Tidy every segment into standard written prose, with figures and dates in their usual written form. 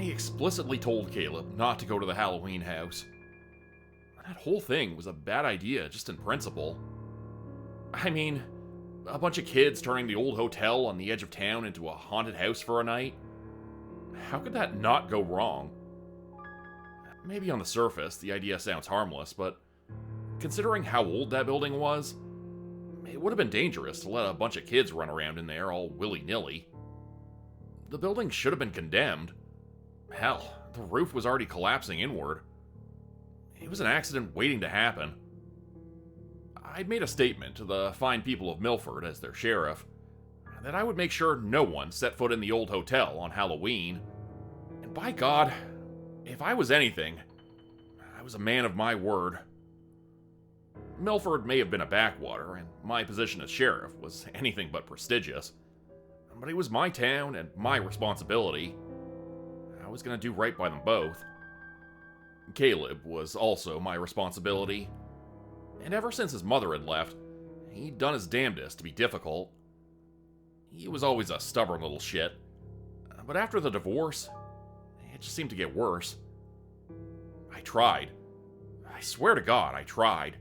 I explicitly told Caleb not to go to the Halloween house. That whole thing was a bad idea, just in principle. I mean, a bunch of kids turning the old hotel on the edge of town into a haunted house for a night. How could that not go wrong? Maybe on the surface, the idea sounds harmless, but considering how old that building was, it would have been dangerous to let a bunch of kids run around in there all willy-nilly. The building should have been condemned. Hell, the roof was already collapsing inward. It was an accident waiting to happen. I'd made a statement to the fine people of Milford as their sheriff that I would make sure no one set foot in the old hotel on Halloween. And by God, if I was anything, I was a man of my word. Milford may have been a backwater, and my position as sheriff was anything but prestigious, but it was my town and my responsibility. I was going to do right by them both. Caleb was also my responsibility, and ever since his mother had left, he'd done his damnedest to be difficult. He was always a stubborn little shit, but after the divorce, it just seemed to get worse. I tried. I swear to God, I tried.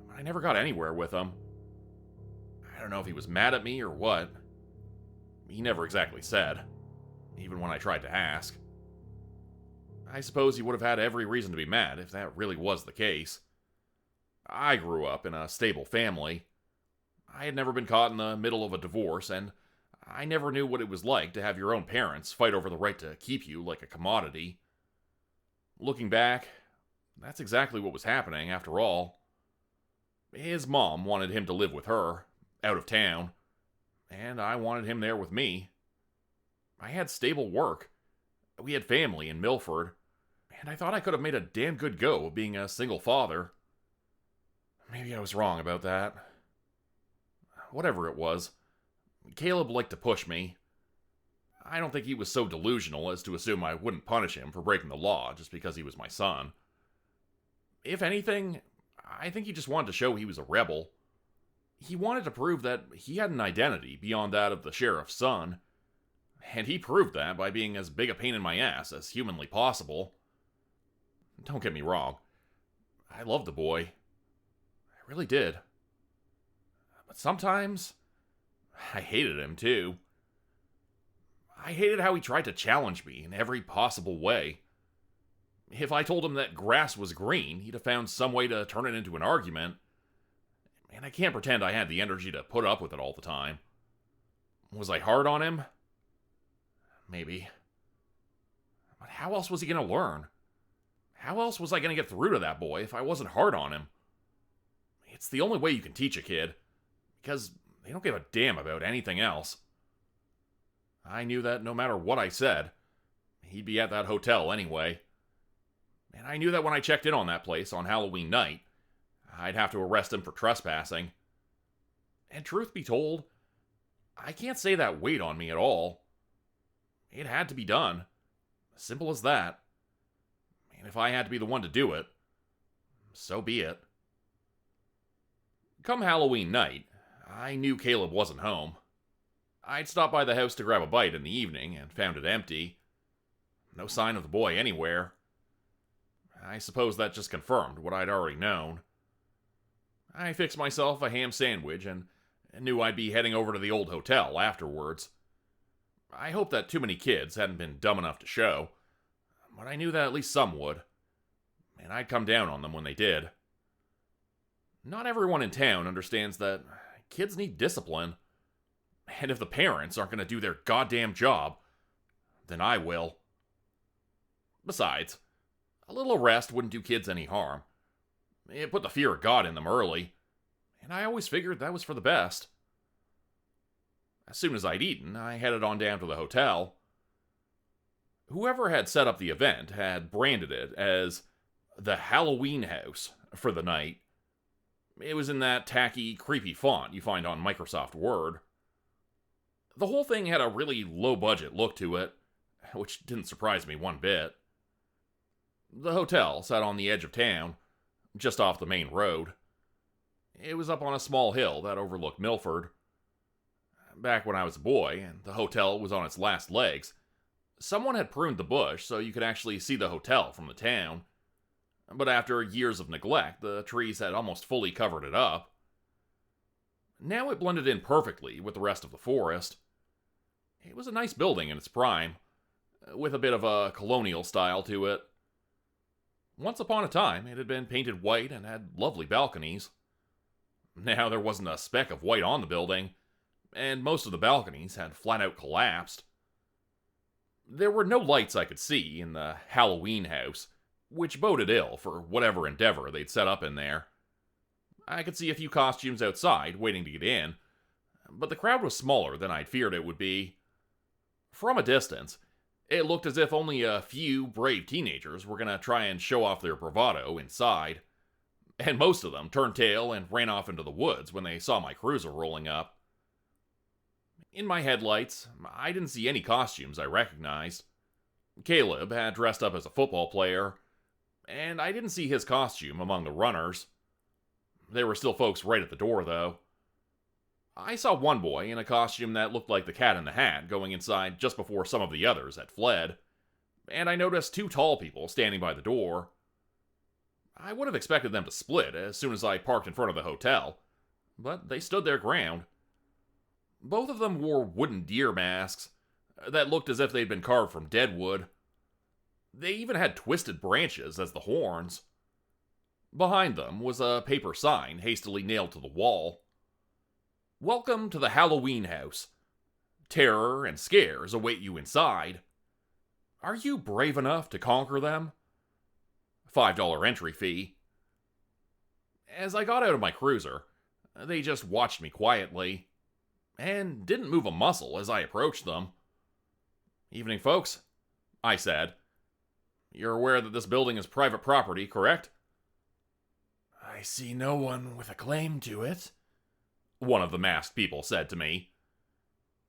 But I never got anywhere with him. I don't know if he was mad at me or what. He never exactly said, even when I tried to ask. I suppose he would have had every reason to be mad if that really was the case. I grew up in a stable family. I had never been caught in the middle of a divorce, and I never knew what it was like to have your own parents fight over the right to keep you like a commodity. Looking back, that's exactly what was happening after all. His mom wanted him to live with her, out of town, and I wanted him there with me. I had stable work. We had family in Milford, and I thought I could have made a damn good go of being a single father. Maybe I was wrong about that. Whatever it was, Caleb liked to push me. I don't think he was so delusional as to assume I wouldn't punish him for breaking the law just because he was my son. If anything, I think he just wanted to show he was a rebel. He wanted to prove that he had an identity beyond that of the sheriff's son, and he proved that by being as big a pain in my ass as humanly possible. Don't get me wrong, I loved the boy. I really did. But sometimes, I hated him too. I hated how he tried to challenge me in every possible way. If I told him that grass was green, he'd have found some way to turn it into an argument. And I can't pretend I had the energy to put up with it all the time. Was I hard on him? Maybe. But how else was he going to learn? How else was I going to get through to that boy if I wasn't hard on him? It's the only way you can teach a kid, because they don't give a damn about anything else. I knew that no matter what I said, he'd be at that hotel anyway. And I knew that when I checked in on that place on Halloween night, I'd have to arrest him for trespassing. And truth be told, I can't say that weighed on me at all. It had to be done. Simple as that. And if I had to be the one to do it, so be it. Come Halloween night, I knew Caleb wasn't home. I'd stopped by the house to grab a bite in the evening and found it empty. No sign of the boy anywhere. I suppose that just confirmed what I'd already known. I fixed myself a ham sandwich and knew I'd be heading over to the old hotel afterwards. I hoped that too many kids hadn't been dumb enough to show, but I knew that at least some would, and I'd come down on them when they did. Not everyone in town understands that kids need discipline, and if the parents aren't going to do their goddamn job, then I will. Besides, a little arrest wouldn't do kids any harm. It put the fear of God in them early, and I always figured that was for the best. As soon as I'd eaten, I headed on down to the hotel. Whoever had set up the event had branded it as the Halloween House for the night. It was in that tacky, creepy font you find on Microsoft Word. The whole thing had a really low-budget look to it, which didn't surprise me one bit. The hotel sat on the edge of town, just off the main road. It was up on a small hill that overlooked Milford. Back when I was a boy, and the hotel was on its last legs, Someone had pruned the bush so you could actually see the hotel from the town, but after years of neglect, the trees had almost fully covered it up. Now it blended in perfectly with the rest of the forest. It was a nice building in its prime, with a bit of a colonial style to it. Once upon a time, it had been painted white and had lovely balconies. Now there wasn't a speck of white on the building, and most of the balconies had flat out collapsed. There were no lights I could see in the Halloween house, which boded ill for whatever endeavor they'd set up in there. I could see a few costumes outside waiting to get in, but the crowd was smaller than I'd feared it would be. From a distance, it looked as if only a few brave teenagers were going to try and show off their bravado inside, and most of them turned tail and ran off into the woods when they saw my cruiser rolling up. In my headlights, I didn't see any costumes I recognized. Caleb had dressed up as a football player, and I didn't see his costume among the runners. There were still folks right at the door, though. I saw one boy in a costume that looked like the Cat in the Hat going inside just before some of the others had fled, and I noticed two tall people standing by the door. I would have expected them to split as soon as I parked in front of the hotel, but they stood their ground. Both of them wore wooden deer masks that looked as if they'd been carved from dead wood. They even had twisted branches as the horns. Behind them was a paper sign hastily nailed to the wall. "Welcome to the Halloween house. Terror and scares await you inside. Are you brave enough to conquer them? $5 entry fee." As I got out of my cruiser, they just watched me quietly, and didn't move a muscle as I approached them. "Evening, folks," I said. "You're aware that this building is private property, correct?" "I see no one with a claim to it," one of the masked people said to me.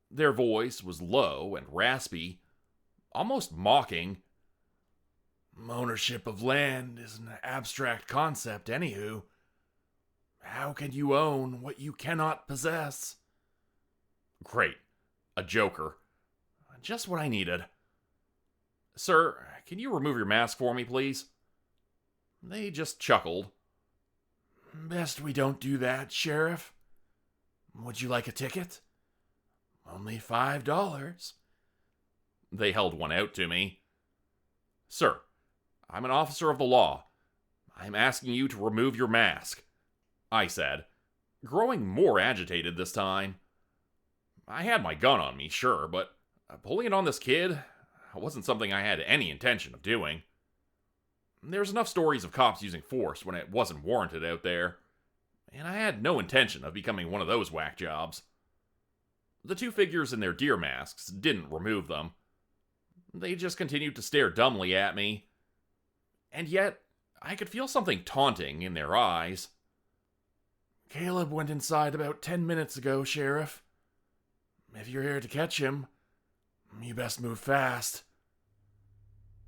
Their voice was low and raspy, almost mocking. "Ownership of land is an abstract concept, anywho. How can you own what you cannot possess?" Great. A joker. Just what I needed. "Sir, can you remove your mask for me, please?" They just chuckled. "Best we don't do that, Sheriff. Would you like a ticket? Only $5. They held one out to me. "Sir, I'm an officer of the law. I'm asking you to remove your mask," I said, growing more agitated this time. I had my gun on me, sure, but pulling it on this kid wasn't something I had any intention of doing. There's enough stories of cops using force when it wasn't warranted out there, and I had no intention of becoming one of those whack jobs. The two figures in their deer masks didn't remove them. They just continued to stare dumbly at me, and yet I could feel something taunting in their eyes. "Caleb went inside about 10 minutes ago, Sheriff. If you're here to catch him, you best move fast."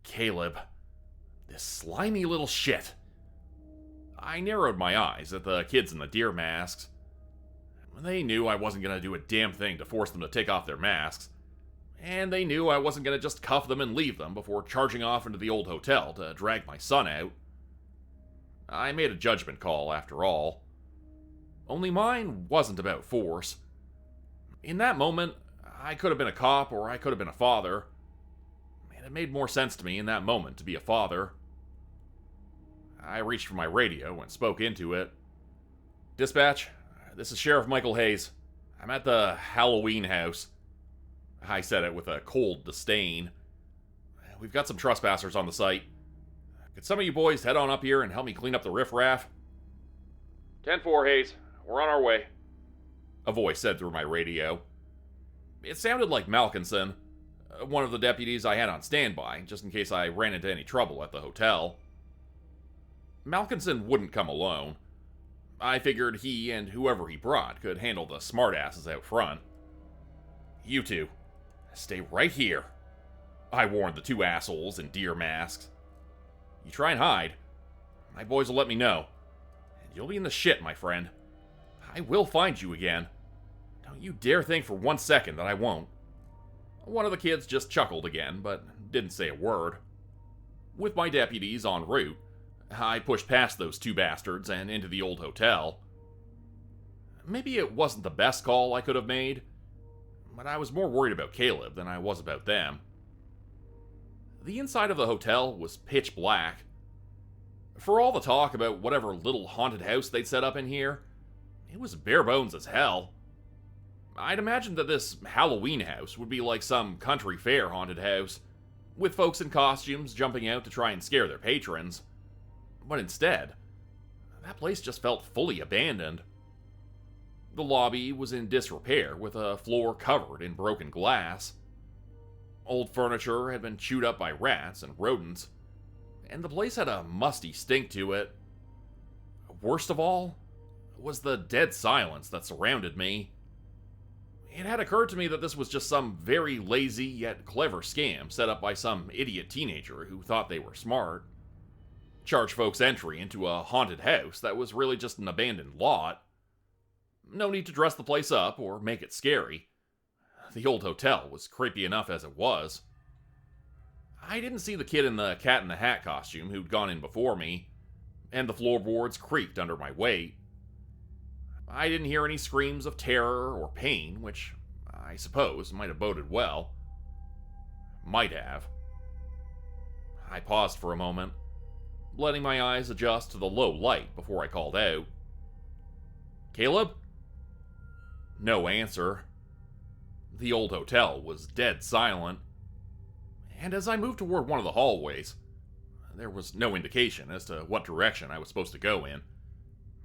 Caleb. This slimy little shit. I narrowed my eyes at the kids in the deer masks. They knew I wasn't going to do a damn thing to force them to take off their masks, and they knew I wasn't going to just cuff them and leave them before charging off into the old hotel to drag my son out. I made a judgment call, after all. Only mine wasn't about force. In that moment, I could have been a cop or I could have been a father, and it made more sense to me in that moment to be a father. I reached for my radio and spoke into it. "Dispatch, this is Sheriff Michael Hayes. I'm at the Halloween house." I said it with a cold disdain. "We've got some trespassers on the site. Could some of you boys head on up here and help me clean up the riffraff?" 10-4, Hayes. We're on our way," a voice said through my radio. It sounded like Malkinson, one of the deputies I had on standby, just in case I ran into any trouble at the hotel. Malkinson wouldn't come alone. I figured he and whoever he brought could handle the smartasses out front. "You two, stay right here," I warned the two assholes in deer masks. "You try and hide, my boys will let me know, and you'll be in the shit, my friend. I will find you again. Don't you dare think for 1 second that I won't. One of the kids just chuckled again, but didn't say a word. With my deputies en route, I pushed past those two bastards and into the old hotel. Maybe it wasn't the best call I could have made, but I was more worried about Caleb than I was about them. The inside of the hotel was pitch black. For all the talk about whatever little haunted house they'd set up in here, it was bare bones as hell. I'd imagined that this Halloween house would be like some country fair haunted house, with folks in costumes jumping out to try and scare their patrons. But instead, that place just felt fully abandoned. The lobby was in disrepair, with a floor covered in broken glass. Old furniture had been chewed up by rats and rodents, and the place had a musty stink to it. Worst of all was the dead silence that surrounded me. It had occurred to me that this was just some very lazy yet clever scam set up by some idiot teenager who thought they were smart. Charge folks entry into a haunted house that was really just an abandoned lot. No need to dress the place up or make it scary. The old hotel was creepy enough as it was. I didn't see the kid in the Cat in the Hat costume who'd gone in before me, and the floorboards creaked under my weight. I didn't hear any screams of terror or pain, which I suppose might have boded well. Might have. I paused for a moment, letting my eyes adjust to the low light before I called out. "Caleb?" No answer. The old hotel was dead silent. And as I moved toward one of the hallways, there was no indication as to what direction I was supposed to go in.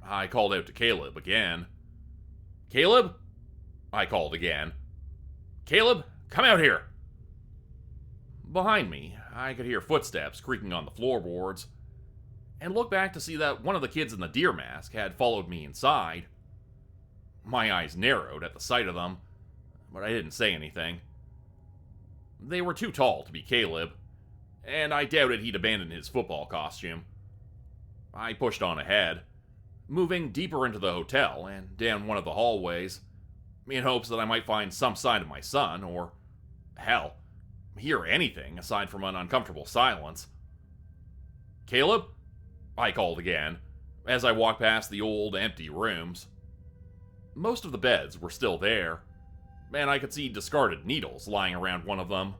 I called out to Caleb again. "Caleb?" I called again. "Caleb, come out here!" Behind me, I could hear footsteps creaking on the floorboards, and looked back to see that one of the kids in the deer mask had followed me inside. My eyes narrowed at the sight of them, but I didn't say anything. They were too tall to be Caleb, and I doubted he'd abandoned his football costume. I pushed on ahead, moving deeper into the hotel and down one of the hallways, in hopes that I might find some sign of my son, or, hell, hear anything aside from an uncomfortable silence. "Caleb?" I called again, as I walked past the old, empty rooms. Most of the beds were still there, and I could see discarded needles lying around one of them.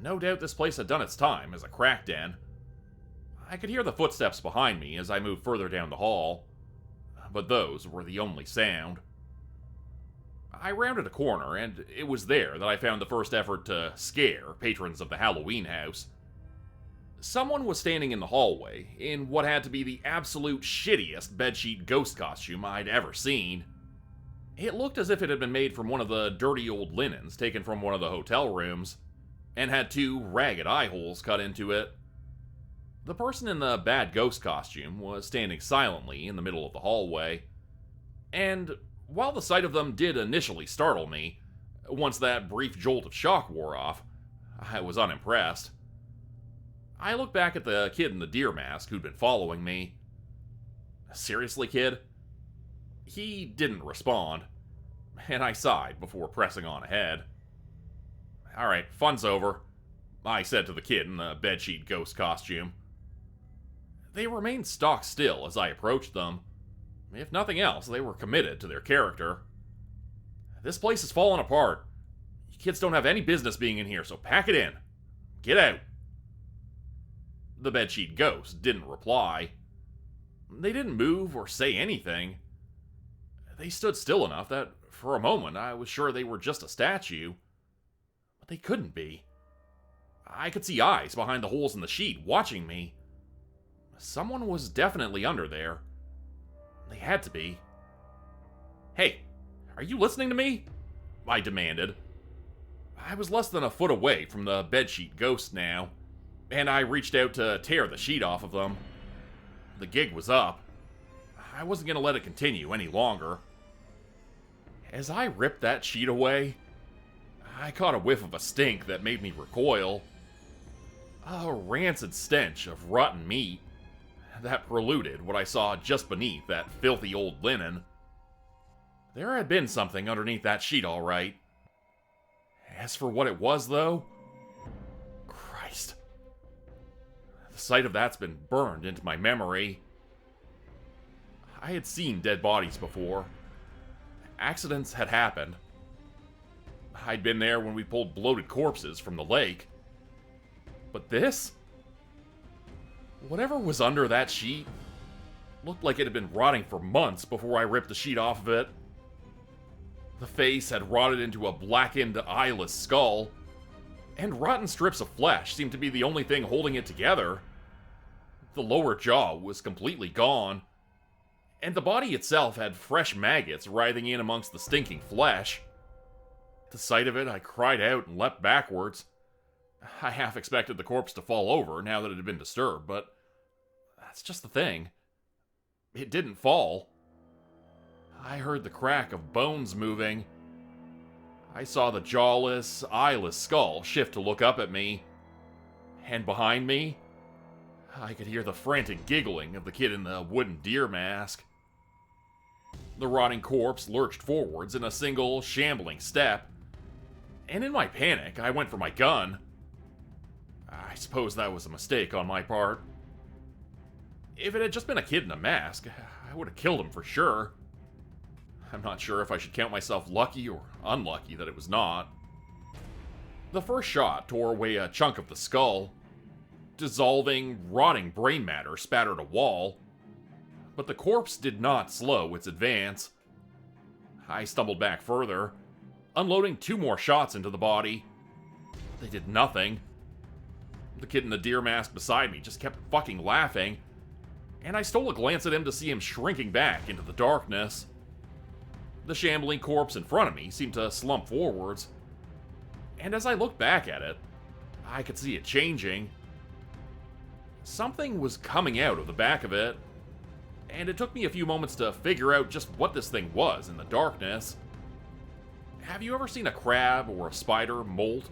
No doubt this place had done its time as a crack den. I could hear the footsteps behind me as I moved further down the hall, but those were the only sound. I rounded a corner, and it was there that I found the first effort to scare patrons of the Halloween house. Someone was standing in the hallway in what had to be the absolute shittiest bedsheet ghost costume I'd ever seen. It looked as if it had been made from one of the dirty old linens taken from one of the hotel rooms, and had two ragged eye holes cut into it. The person in the bad ghost costume was standing silently in the middle of the hallway, and while the sight of them did initially startle me, once that brief jolt of shock wore off, I was unimpressed. I looked back at the kid in the deer mask who'd been following me. "Seriously, kid?" He didn't respond, and I sighed before pressing on ahead. "Alright, fun's over," I said to the kid in the bedsheet ghost costume. They remained stock still as I approached them. If nothing else, they were committed to their character. "This place is falling apart. You kids don't have any business being in here, so pack it in. Get out." The bedsheet ghost didn't reply. They didn't move or say anything. They stood still enough that, for a moment, I was sure they were just a statue. But they couldn't be. I could see eyes behind the holes in the sheet watching me. Someone was definitely under there. They had to be. "Hey, are you listening to me?" I demanded. I was less than a foot away from the bedsheet ghost now, and I reached out to tear the sheet off of them. The gig was up. I wasn't going to let it continue any longer. As I ripped that sheet away, I caught a whiff of a stink that made me recoil. A rancid stench of rotten meat that preluded what I saw just beneath that filthy old linen. There had been something underneath that sheet, all right. As for what it was, though, Christ. The sight of that's been burned into my memory. I had seen dead bodies before. Accidents had happened. I'd been there when we pulled bloated corpses from the lake. But this? Whatever was under that sheet looked like it had been rotting for months before I ripped the sheet off of it. The face had rotted into a blackened, eyeless skull, and rotten strips of flesh seemed to be the only thing holding it together. The lower jaw was completely gone, and the body itself had fresh maggots writhing in amongst the stinking flesh. At the sight of it, I cried out and leapt backwards. I half expected the corpse to fall over now that it had been disturbed, but that's just the thing. It didn't fall. I heard the crack of bones moving. I saw the jawless, eyeless skull shift to look up at me. And behind me, I could hear the frantic giggling of the kid in the wooden deer mask. The rotting corpse lurched forwards in a single, shambling step. And in my panic, I went for my gun. I suppose that was a mistake on my part. If it had just been a kid in a mask, I would have killed him for sure. I'm not sure if I should count myself lucky or unlucky that it was not. The first shot tore away a chunk of the skull. Dissolving, rotting brain matter spattered a wall. But the corpse did not slow its advance. I stumbled back further, unloading 2 more shots into the body. They did nothing. The kid in the deer mask beside me just kept fucking laughing, and I stole a glance at him to see him shrinking back into the darkness. The shambling corpse in front of me seemed to slump forwards, and as I looked back at it, I could see it changing. Something was coming out of the back of it, and it took me a few moments to figure out just what this thing was in the darkness. Have you ever seen a crab or a spider molt?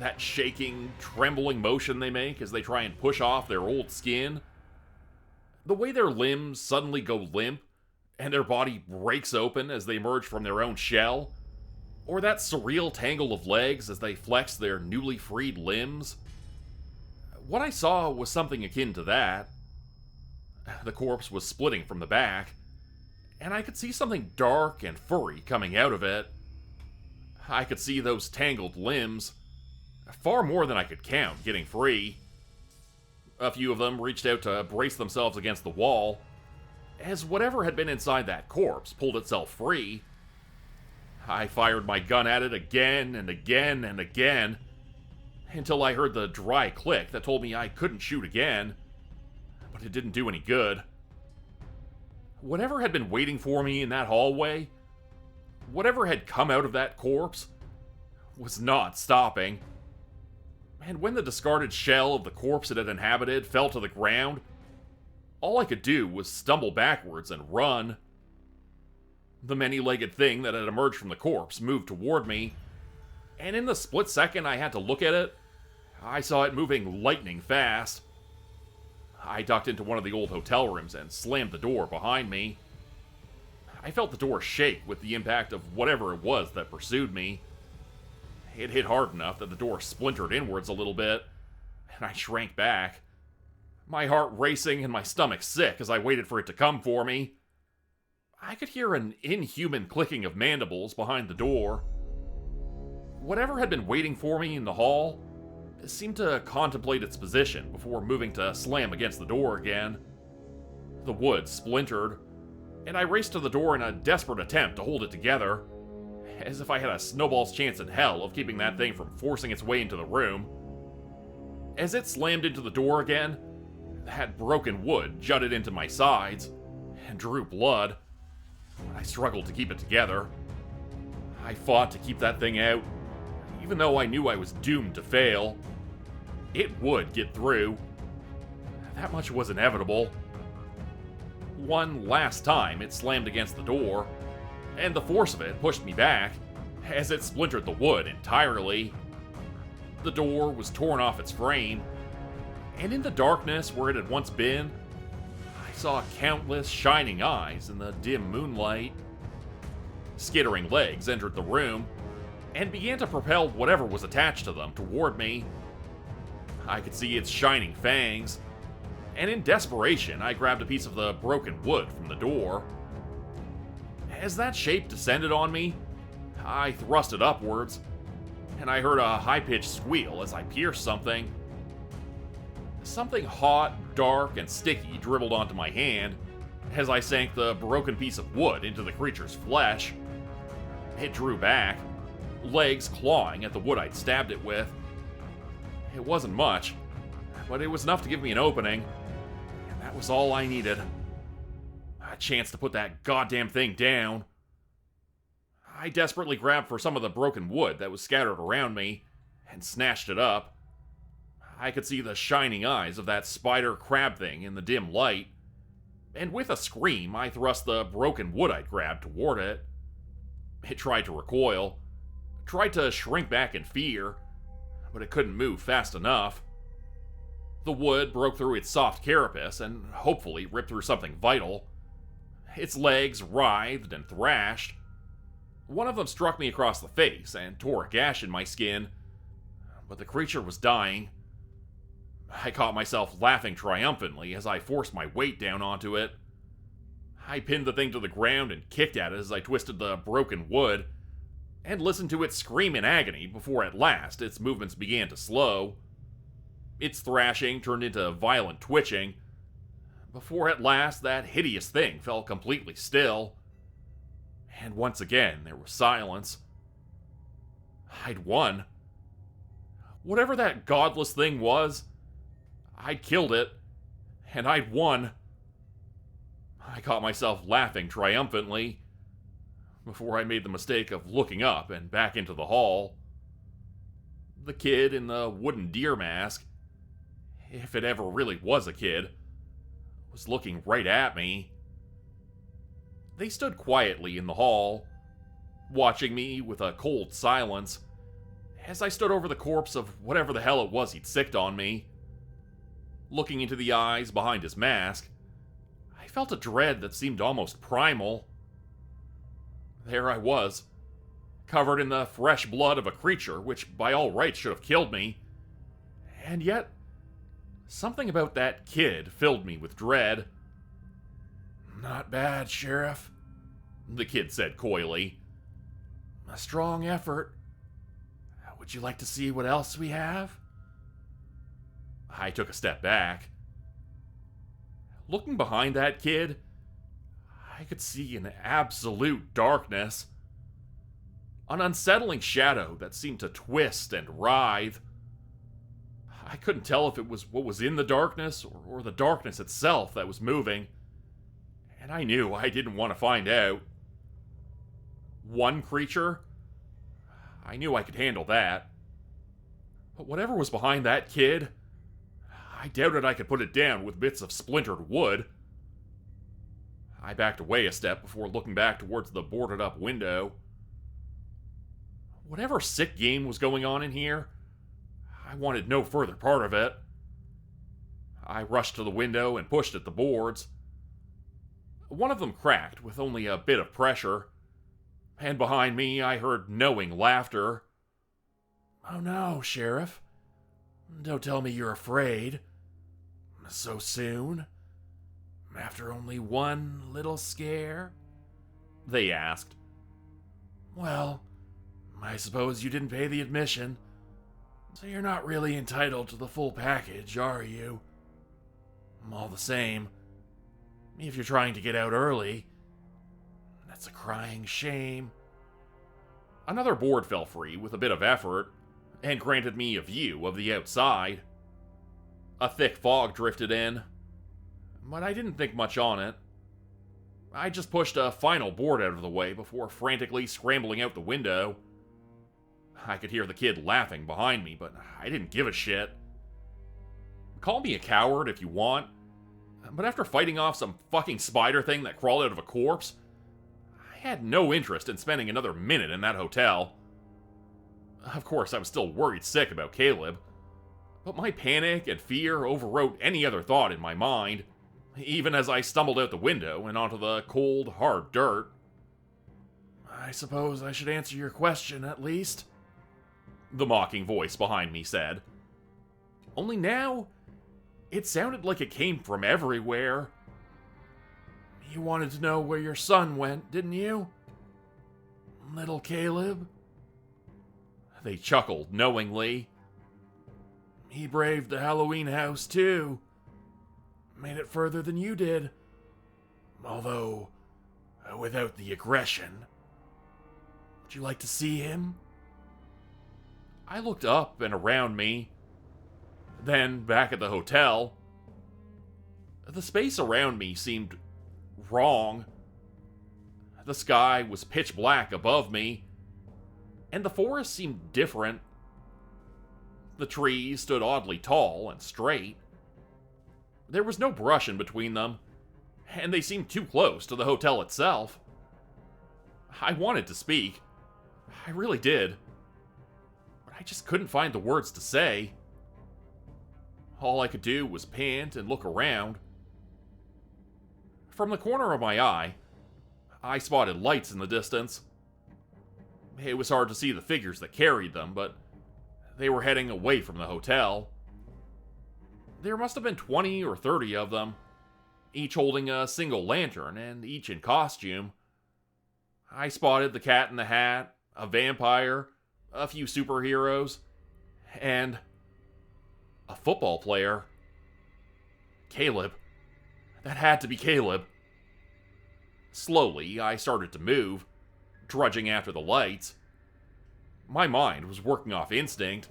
That shaking, trembling motion they make as they try and push off their old skin? The way their limbs suddenly go limp, and their body breaks open as they emerge from their own shell? Or that surreal tangle of legs as they flex their newly freed limbs? What I saw was something akin to that. The corpse was splitting from the back, and I could see something dark and furry coming out of it. I could see those tangled limbs, far more than I could count, getting free. A few of them reached out to brace themselves against the wall, as whatever had been inside that corpse pulled itself free. I fired my gun at it again and again and again, until I heard the dry click that told me I couldn't shoot again, but it didn't do any good. Whatever had been waiting for me in that hallway, whatever had come out of that corpse, was not stopping. And when the discarded shell of the corpse it had inhabited fell to the ground, all I could do was stumble backwards and run. The many-legged thing that had emerged from the corpse moved toward me, and in the split second I had to look at it, I saw it moving lightning fast. I ducked into one of the old hotel rooms and slammed the door behind me. I felt the door shake with the impact of whatever it was that pursued me. It hit hard enough that the door splintered inwards a little bit, and I shrank back, my heart racing and my stomach sick as I waited for it to come for me. I could hear an inhuman clicking of mandibles behind the door. Whatever had been waiting for me in the hall seemed to contemplate its position before moving to slam against the door again. The wood splintered, and I raced to the door in a desperate attempt to hold it together, as if I had a snowball's chance in hell of keeping that thing from forcing its way into the room. As it slammed into the door again, that broken wood jutted into my sides and drew blood. I struggled to keep it together. I fought to keep that thing out, even though I knew I was doomed to fail. It would get through. That much was inevitable. One last time it slammed against the door, and the force of it pushed me back as it splintered the wood entirely. The door was torn off its frame, and in the darkness where it had once been, I saw countless shining eyes in the dim moonlight. Skittering legs entered the room, and began to propel whatever was attached to them toward me. I could see its shining fangs, and in desperation, I grabbed a piece of the broken wood from the door. As that shape descended on me, I thrust it upwards, and I heard a high-pitched squeal as I pierced something. Something hot, dark, and sticky dribbled onto my hand as I sank the broken piece of wood into the creature's flesh. It drew back, legs clawing at the wood I'd stabbed it with. It wasn't much, but it was enough to give me an opening, and that was all I needed. A chance to put that goddamn thing down. I desperately grabbed for some of the broken wood that was scattered around me and snatched it up. I could see the shining eyes of that spider crab thing in the dim light, and with a scream, I thrust the broken wood I'd grabbed toward it. It tried to recoil, tried to shrink back in fear, but it couldn't move fast enough. The wood broke through its soft carapace and hopefully ripped through something vital. Its legs writhed and thrashed. One of them struck me across the face and tore a gash in my skin, but the creature was dying. I caught myself laughing triumphantly as I forced my weight down onto it. I pinned the thing to the ground and kicked at it as I twisted the broken wood, and listened to it scream in agony before at last its movements began to slow. Its thrashing turned into violent twitching, before at last that hideous thing fell completely still. And once again there was silence. I'd won. Whatever that godless thing was, I'd killed it, and I'd won. I caught myself laughing triumphantly before I made the mistake of looking up and back into the hall. The kid in the wooden deer mask, if it ever really was a kid, was looking right at me. They stood quietly in the hall, watching me with a cold silence as I stood over the corpse of whatever the hell it was he'd sicked on me. Looking into the eyes behind his mask, I felt a dread that seemed almost primal. There I was, covered in the fresh blood of a creature which by all rights should have killed me, and yet something about that kid filled me with dread. "Not bad, Sheriff," the kid said coyly. "A strong effort. Would you like to see what else we have?" I took a step back. Looking behind that kid, I could see an absolute darkness. An unsettling shadow that seemed to twist and writhe. I couldn't tell if it was what was in the darkness or the darkness itself that was moving, and I knew I didn't want to find out. One creature? I knew I could handle that. But whatever was behind that kid, I doubted I could put it down with bits of splintered wood. I backed away a step before looking back towards the boarded-up window. Whatever sick game was going on in here, I wanted no further part of it. I rushed to the window and pushed at the boards. One of them cracked with only a bit of pressure, and behind me I heard knowing laughter. "Oh no, Sheriff. Don't tell me you're afraid. So soon? After only one little scare?" they asked. "Well, I suppose you didn't pay the admission, so you're not really entitled to the full package, are you? All the same, if you're trying to get out early, that's a crying shame." Another board fell free with a bit of effort, and granted me a view of the outside. A thick fog drifted in, but I didn't think much on it. I just pushed a final board out of the way before frantically scrambling out the window. I could hear the kid laughing behind me, but I didn't give a shit. Call me a coward if you want, but after fighting off some fucking spider thing that crawled out of a corpse, I had no interest in spending another minute in that hotel. Of course, I was still worried sick about Caleb, but my panic and fear overrode any other thought in my mind, even as I stumbled out the window and onto the cold, hard dirt. I suppose I should answer your question at least, the mocking voice behind me said. Only now, it sounded like it came from everywhere. You wanted to know where your son went, didn't you? Little Caleb? They chuckled knowingly. He braved the Halloween house too. Made it further than you did. Although, without the aggression. Would you like to see him? I looked up and around me. Then back at the hotel. The space around me seemed wrong. The sky was pitch black above me, and the forest seemed different. The trees stood oddly tall and straight. There was no brush in between them, and they seemed too close to the hotel itself. I wanted to speak. I really did. But I just couldn't find the words to say. All I could do was pant and look around. From the corner of my eye, I spotted lights in the distance. It was hard to see the figures that carried them, but they were heading away from the hotel. There must have been 20 or 30 of them, each holding a single lantern and each in costume. I spotted the Cat in the Hat, a vampire, a few superheroes, and a football player. Caleb. That had to be Caleb. Slowly, I started to move, trudging after the lights. My mind was working off instinct.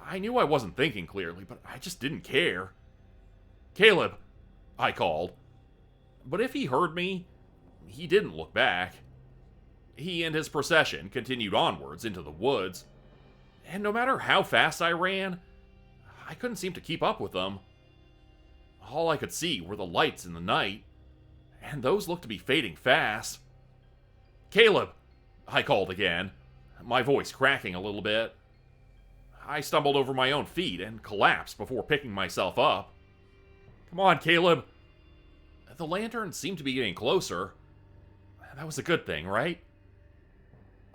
I knew I wasn't thinking clearly, but I just didn't care. Caleb, I called. But if he heard me, he didn't look back. He and his procession continued onwards into the woods, and no matter how fast I ran, I couldn't seem to keep up with them. All I could see were the lights in the night, and those looked to be fading fast. Caleb, I called again, my voice cracking a little bit. I stumbled over my own feet and collapsed before picking myself up. Come on, Caleb. The lantern seemed to be getting closer. That was a good thing, right?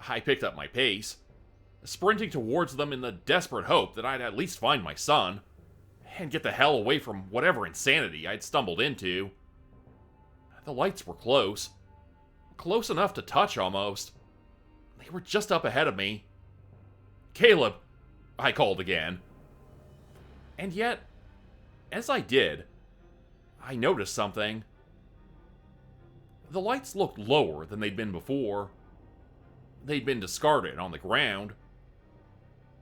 I picked up my pace, sprinting towards them in the desperate hope that I'd at least find my son, and get the hell away from whatever insanity I'd stumbled into. The lights were close. Close enough to touch, almost. They were just up ahead of me. Caleb, I called again. And yet, as I did, I noticed something. The lights looked lower than they'd been before. They'd been discarded on the ground.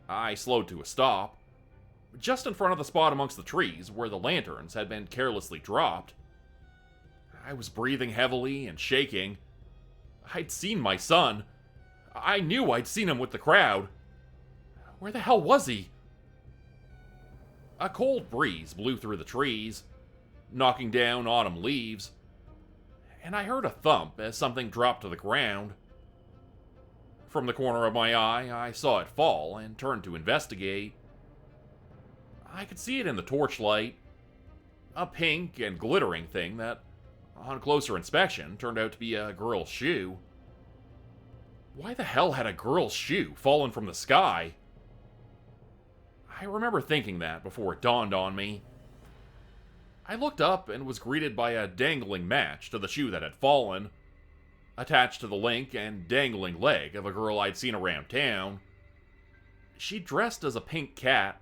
I slowed to a stop, just in front of the spot amongst the trees where the lanterns had been carelessly dropped. I was breathing heavily and shaking. I'd seen my son. I knew I'd seen him with the crowd. Where the hell was he? A cold breeze blew through the trees, knocking down autumn leaves, and I heard a thump as something dropped to the ground. From the corner of my eye, I saw it fall and turned to investigate. I could see it in the torchlight. A pink and glittering thing that, on closer inspection, turned out to be a girl's shoe. Why the hell had a girl's shoe fallen from the sky? I remember thinking that before it dawned on me. I looked up and was greeted by a dangling match to the shoe that had fallen, attached to the link and dangling leg of a girl I'd seen around town. She dressed as a pink cat,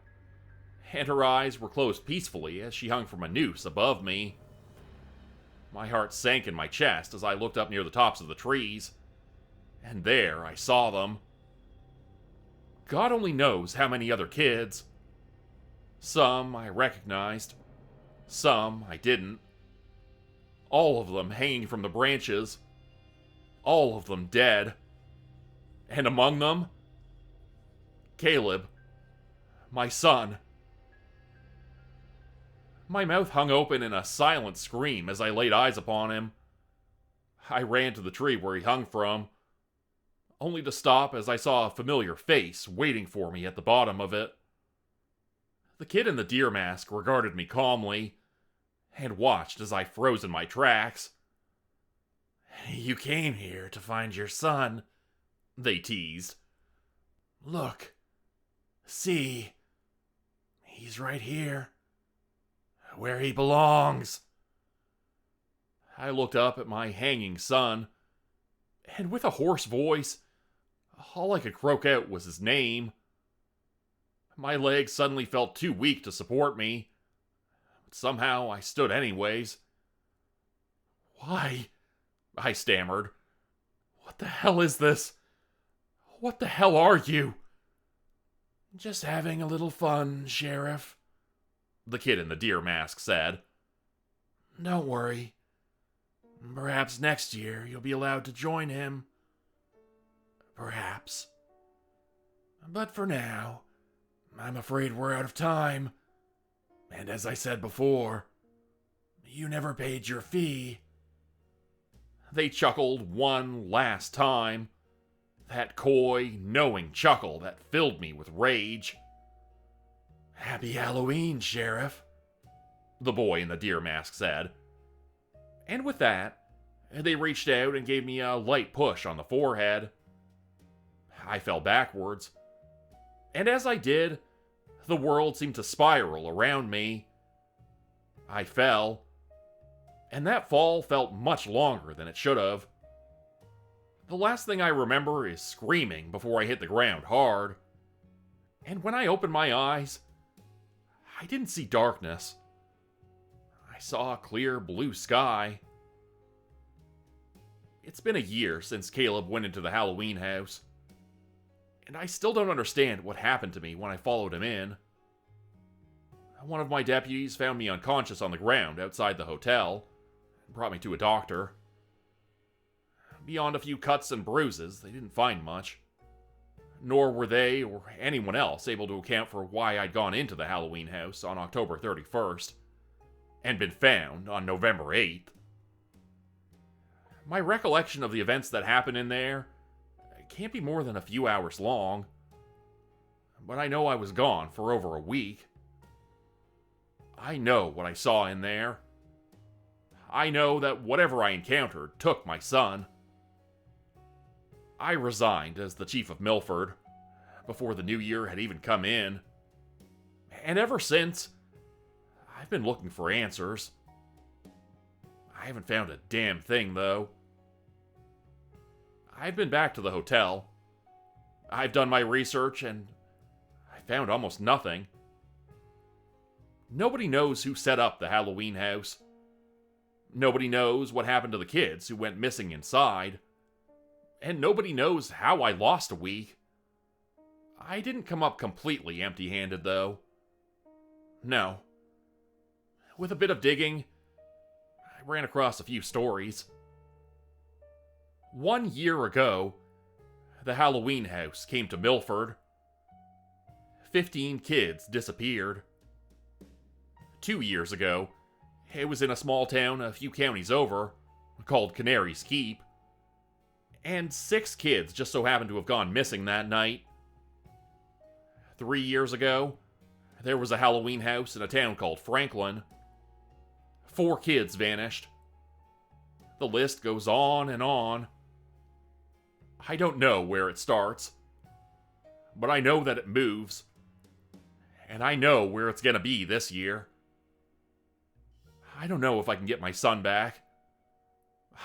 and her eyes were closed peacefully as she hung from a noose above me. My heart sank in my chest as I looked up near the tops of the trees, and there I saw them. God only knows how many other kids. Some I recognized, some I didn't. All of them hanging from the branches, all of them dead. And among them, Caleb, my son. My mouth hung open in a silent scream as I laid eyes upon him. I ran to the tree where he hung from, only to stop as I saw a familiar face waiting for me at the bottom of it. The kid in the deer mask regarded me calmly, and watched as I froze in my tracks. You came here to find your son, they teased. Look. See. He's right here. Where he belongs. I looked up at my hanging son, and with a hoarse voice, all I could croak out was his name. My legs suddenly felt too weak to support me, but somehow I stood anyways. Why? I stammered. What the hell is this? What the hell are you? Just having a little fun, Sheriff, the kid in the deer mask said. Don't worry. Perhaps next year you'll be allowed to join him. Perhaps. But for now, I'm afraid we're out of time. And as I said before, you never paid your fee. They chuckled one last time. That coy, knowing chuckle that filled me with rage. Happy Halloween, Sheriff, the boy in the deer mask said. And with that, they reached out and gave me a light push on the forehead. I fell backwards. And as I did, the world seemed to spiral around me. I fell. And that fall felt much longer than it should have. The last thing I remember is screaming before I hit the ground hard. And when I opened my eyes, I didn't see darkness. I saw a clear blue sky. It's been a year since Caleb went into the Halloween house, and I still don't understand what happened to me when I followed him in. One of my deputies found me unconscious on the ground outside the hotel and brought me to a doctor. Beyond a few cuts and bruises, they didn't find much. Nor were they, or anyone else, able to account for why I'd gone into the Halloween house on October 31st, and been found on November 8th. My recollection of the events that happened in there can't be more than a few hours long, but I know I was gone for over a week. I know what I saw in there. I know that whatever I encountered took my son. I resigned as the chief of Milford before the new year had even come in. And ever since, I've been looking for answers. I haven't found a damn thing, though. I've been back to the hotel. I've done my research, and I found almost nothing. Nobody knows who set up the Halloween house. Nobody knows what happened to the kids who went missing inside. And nobody knows how I lost a week. I didn't come up completely empty-handed, though. No. With a bit of digging, I ran across a few stories. 1 year ago, the Halloween house came to Milford. 15 kids disappeared. 2 years ago, it was in a small town a few counties over, called Canary's Keep. And 6 kids just so happened to have gone missing that night. 3 years ago, there was a Halloween house in a town called Franklin. 4 kids vanished. The list goes on and on. I don't know where it starts, but I know that it moves. And I know where it's gonna be this year. I don't know if I can get my son back.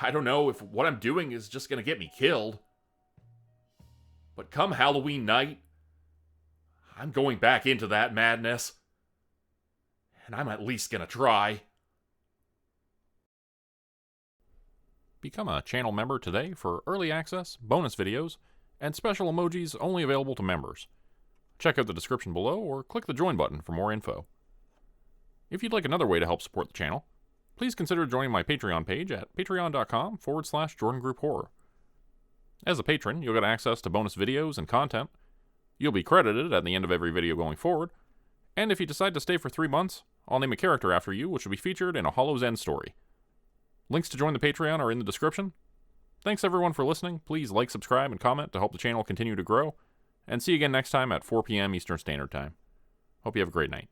I don't know if what I'm doing is just gonna get me killed. But come Halloween night, I'm going back into that madness. And I'm at least gonna try. Become a channel member today for early access, bonus videos, and special emojis only available to members. Check out the description below or click the join button for more info. If you'd like another way to help support the channel, please consider joining my Patreon page at patreon.com/JordanGroupeHorror. As a patron, you'll get access to bonus videos and content. You'll be credited at the end of every video going forward, and if you decide to stay for 3 months, I'll name a character after you which will be featured in a Hollow's End story. Links to join the Patreon are in the description. Thanks everyone for listening. Please like, subscribe, and comment to help the channel continue to grow. And see you again next time at 4 p.m. Eastern Standard Time. Hope you have a great night.